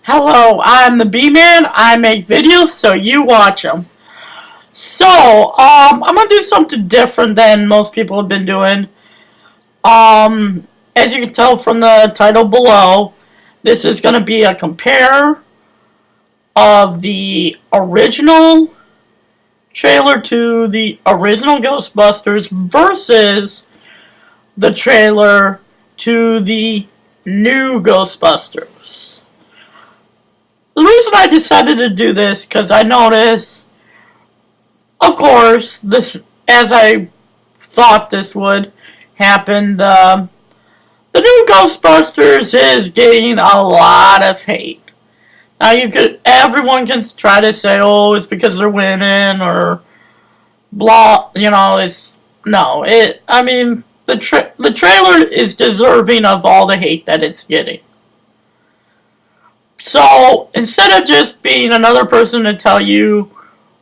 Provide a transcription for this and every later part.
Hello, I'm the B-Man. I make videos so you watch them. I'm gonna do something different than most people have been doing. As you can tell from the title below, this is gonna be a compare of the original trailer to the original Ghostbusters versus the trailer to the new Ghostbusters. The reason I decided to do this, because I noticed, of course, this, as I thought this would happen, the new Ghostbusters is getting a lot of hate. Now everyone can try to say, oh, it's because they're women, or blah, the trailer is deserving of all the hate that it's getting. So, instead of just being another person to tell you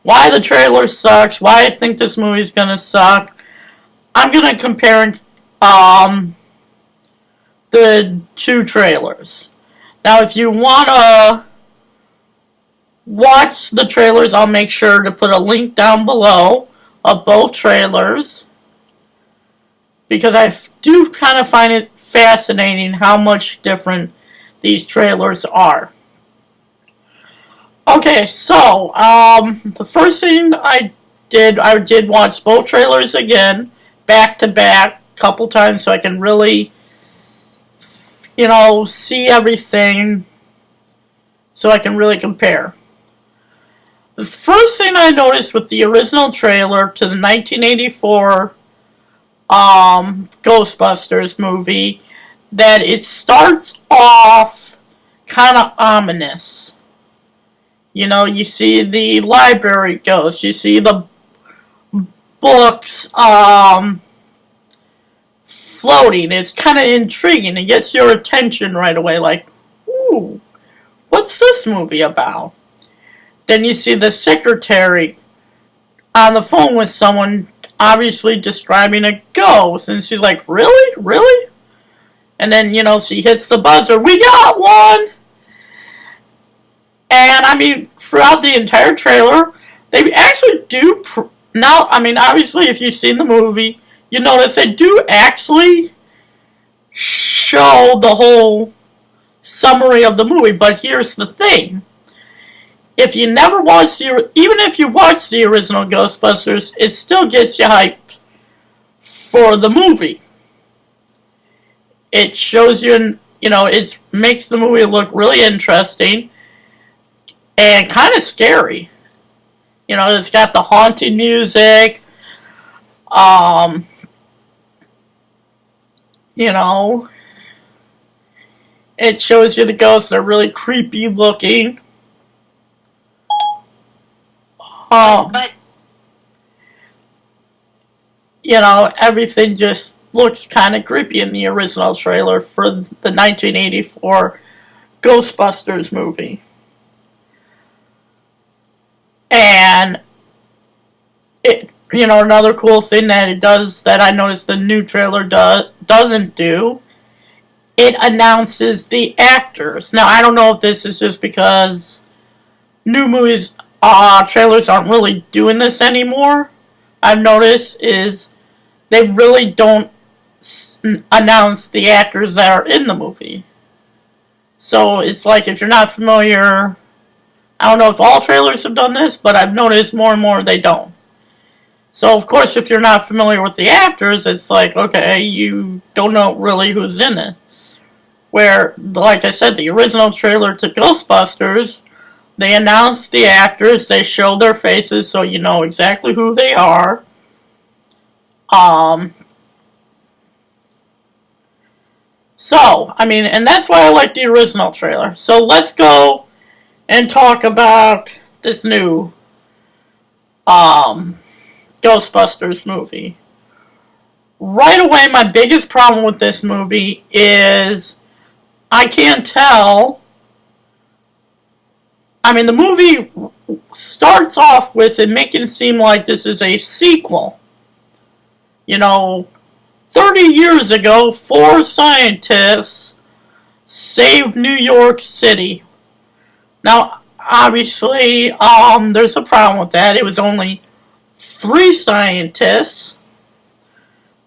why the trailer sucks, why I think this movie's gonna suck, I'm gonna compare the two trailers. Now, if you wanna watch the trailers, I'll make sure to put a link down below of both trailers, because I do kind of find it fascinating how much different these trailers are. Okay, so, the first thing I did watch both trailers again, back to back, a couple times, so I can really, see everything, so I can really compare. The first thing I noticed with the original trailer to the 1984 Ghostbusters movie, that it starts off kind of ominous. You see the library ghost, you see the books floating. It's kind of intriguing. It gets your attention right away, like, ooh, what's this movie about? Then you see the secretary on the phone with someone, obviously describing a ghost, and she's like, really? Really? And then, she hits the buzzer, we got one! And, throughout the entire trailer, they actually do, obviously, if you've seen the movie, you notice they do actually show the whole summary of the movie, but here's the thing. If you never watched even if you watched the original Ghostbusters, it still gets you hyped for the movie. It shows you, it makes the movie look really interesting and kind of scary. It's got the haunting music. It shows you the ghosts that are really creepy looking. Everything just looks kind of creepy in the original trailer for the 1984 Ghostbusters movie. And another cool thing that it does, that I noticed the new trailer doesn't do, it announces the actors. Now, I don't know if this is just because new movies, trailers aren't really doing this anymore. I've noticed is they really don't announce the actors that are in the movie. So it's like, if you're not familiar, I don't know if all trailers have done this, but I've noticed more and more they don't. So, of course, if you're not familiar with the actors, it's like, okay, you don't know really who's in it. Where, like I said, the original trailer to Ghostbusters, they announced the actors, they show their faces so you know exactly who they are. And that's why I like the original trailer. So let's go and talk about this new Ghostbusters movie. Right away, my biggest problem with this movie is I can't tell. The movie starts off with it making it seem like this is a sequel. 30 years ago, 4 scientists saved New York City Now, obviously, there's a problem with that. It was only 3 scientists.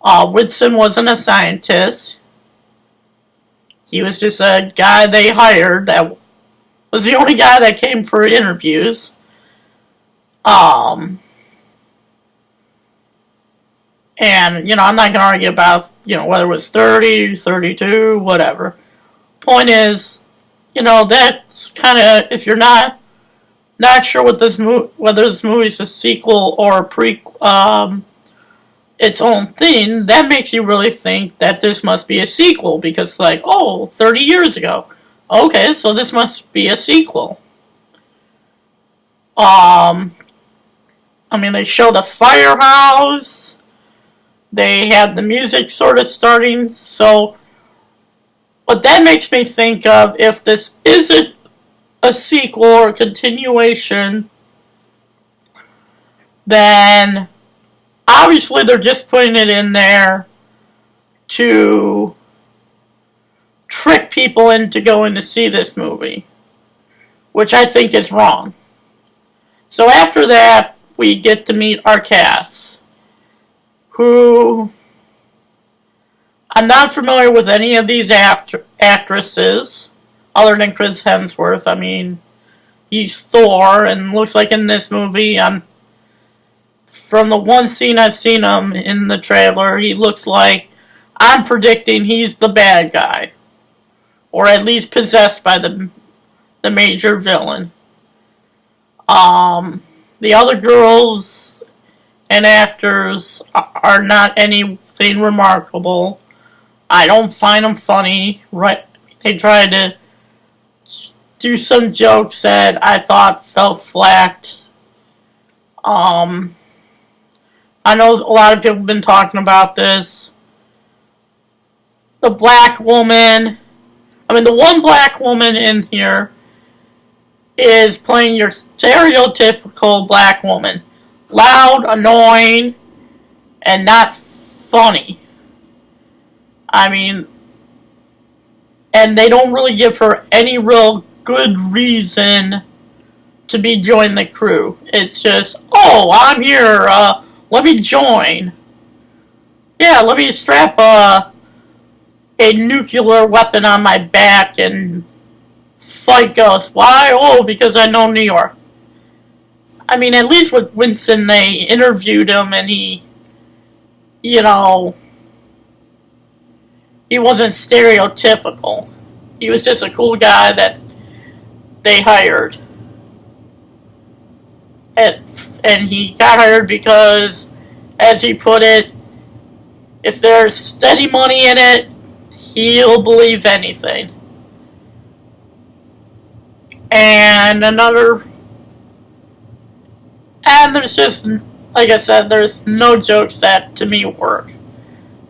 Whitson wasn't a scientist. He was just a guy they hired that was the only guy that came for interviews. And, I'm not going to argue about, whether it was 30, 32, whatever. Point is, that's kind of, if you're not sure what whether this movie's a sequel or its own thing, that makes you really think that this must be a sequel, because 30 years ago. Okay, so this must be a sequel. They show the firehouse. They have the music sort of starting. So, what that makes me think of, if this isn't a sequel or a continuation, then obviously they're just putting it in there to trick people into going to see this movie, which I think is wrong. So after that, we get to meet our cast, who I'm not familiar with any of these actresses other than Chris Hemsworth. He's Thor, and looks like in this movie, from the one scene I've seen him in the trailer, he looks like, I'm predicting he's the bad guy, or at least possessed by the major villain. The other girls and actors are not anything remarkable. I don't find them funny. Right? They tried to do some jokes that I thought fell flat. I know a lot of people have been talking about this. The black woman, the one black woman in here is playing your stereotypical black woman. Loud, annoying, and not funny. And they don't really give her any real good reason to be joining the crew. It's just, oh, I'm here, let me join. Yeah, let me strap a nuclear weapon on my back and fight ghosts. Why? Oh, because I know New York. At least with Winston, they interviewed him, and he wasn't stereotypical. He was just a cool guy that they hired. And he got hired because, as he put it, if there's steady money in it, he'll believe anything. And there's just, like I said, there's no jokes that to me work.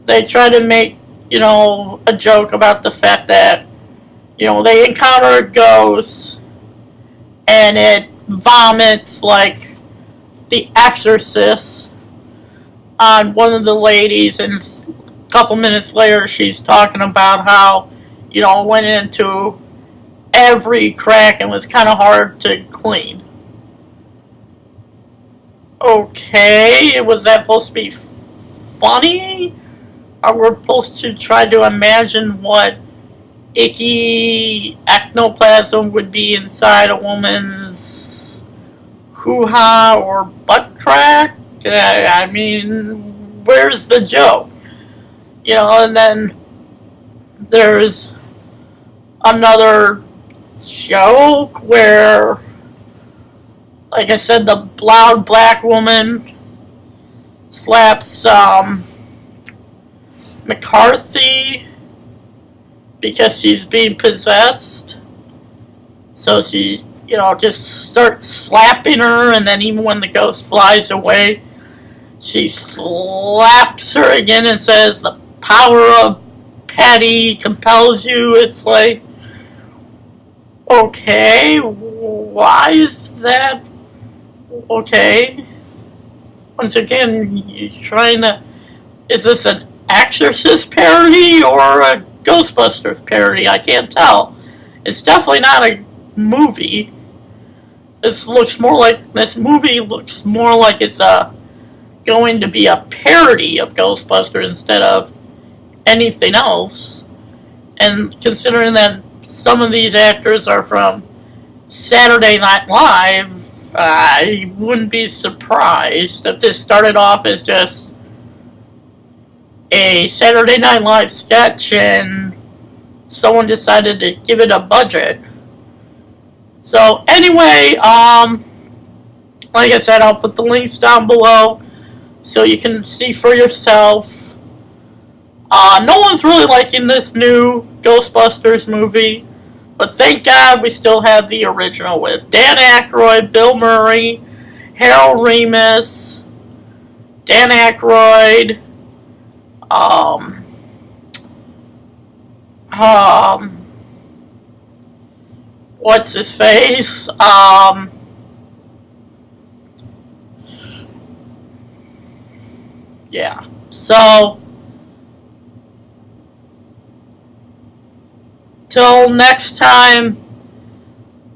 They try to make, a joke about the fact that, they encounter a ghost and it vomits like The Exorcist on one of the ladies, and a couple minutes later she's talking about how, it went into every crack and was kind of hard to clean. Okay, was that supposed to be funny? Or we're supposed to try to imagine what icky ectoplasm would be inside a woman's hoo-ha or butt crack? Where's the joke? And then there's another joke where, like I said, the loud black woman slaps McCarthy because she's being possessed. So she, just starts slapping her, and then even when the ghost flies away, she slaps her again and says, the power of Patty compels you. It's like, okay, why is that okay? Once again, you're trying to, is this an Exorcist parody or a Ghostbusters parody? I can't tell. It's definitely not a movie. This movie looks more like it's going to be a parody of Ghostbusters instead of anything else. And considering that some of these actors are from Saturday Night Live, I wouldn't be surprised if this started off as just a Saturday Night Live sketch and someone decided to give it a budget. So anyway, like I said, I'll put the links down below so you can see for yourself. No one's really liking this new Ghostbusters movie, but thank God we still have the original with Dan Aykroyd, Bill Murray, Harold Ramis, Dan Aykroyd, what's his face? Yeah. So, till next time,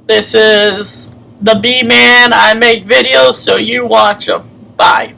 this is the B-Man. I make videos, so you watch them. Bye.